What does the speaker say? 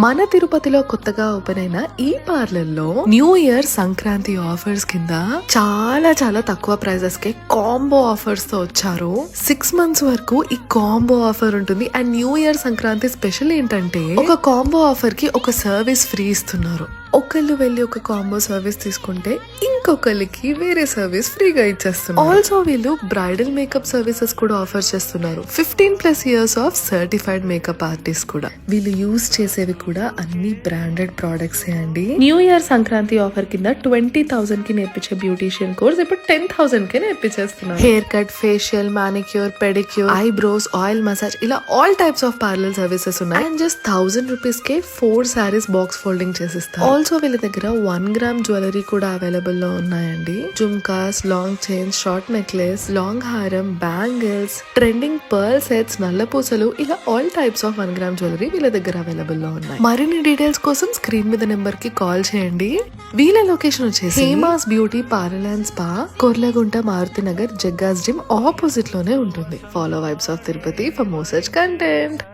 మన తిరుపతిలో కొత్తగా ఓపెన్ అయిన ఈ పార్లర్ లో న్యూ ఇయర్ సంక్రాంతి ఆఫర్స్ కింద చాలా చాలా తక్కువ ప్రైజెస్ కే కాంబో ఆఫర్స్ తో వచ్చారు. 6 months వరకు ఈ కాంబో ఆఫర్ ఉంటుంది. And new year Sankranti special ఏంటంటే ఒక కాంబో ఆఫర్ కి ఒక సర్వీస్ ఫ్రీ ఇస్తున్నారు. ఒకళ్ళు వెళ్ళి ఒక కాంబో సర్వీస్ తీసుకుంటే ఇంకొకరికి వేరే సర్వీస్ ఫ్రీగా ఇచ్చేస్తున్నారు. ఆల్సో వీళ్ళు బ్రైడల్ మేకప్ సర్వీసెస్ కూడా ఆఫర్ చేస్తున్నారు. 15+ years of certified makeup artist కూడా. వీళ్ళు యూజ్ చేసేవి కూడా అన్ని బ్రాండెడ్ ప్రొడక్ట్స్ అండి. న్యూ ఇయర్ సంక్రాంతి ఆఫర్ కింద 20,000 కి నేర్పించే బ్యూటీషియన్ కోర్స్ ఇప్పుడు 10,000 కి నేర్పించేస్తున్నారు. Hair cut, facial, manicure, pedicure, eyebrows, oil massage ఇలా all types of parlour services ఉన్నాయి. అండ్ జస్ట్ 1000 rupees కే 4 sarees బాక్స్ ఫోల్డింగ్ చేసిస్తారు. ఆల్సో వీళ్ళ దగ్గర 1 gram జ్యువెలరీ కూడా అవైలబుల్ లో ఉన్నాయండి. Jhumkas, long chains, short necklace, long హారం, బ్యాంగిల్స్, ట్రెండింగ్ పర్ల్ సెట్స్, నల్ల పూసలు ఇలా all types of 1 gram jewellery వీళ్ళ దగ్గర అవైలబుల్ లో ఉన్నాయి. మరిన్ని డీటెయిల్స్ కోసం స్క్రీన్ మీద నెంబర్ కి కాల్ చేయండి. వీళ్ళ లొకేషన్ వచ్చేసి Hema's beauty parlour and spa, Korlagunta, Maruti Nagar, Jagga's gym opposite లోనే ఉంటుంది. Follow vibes of Tirupati for more such content.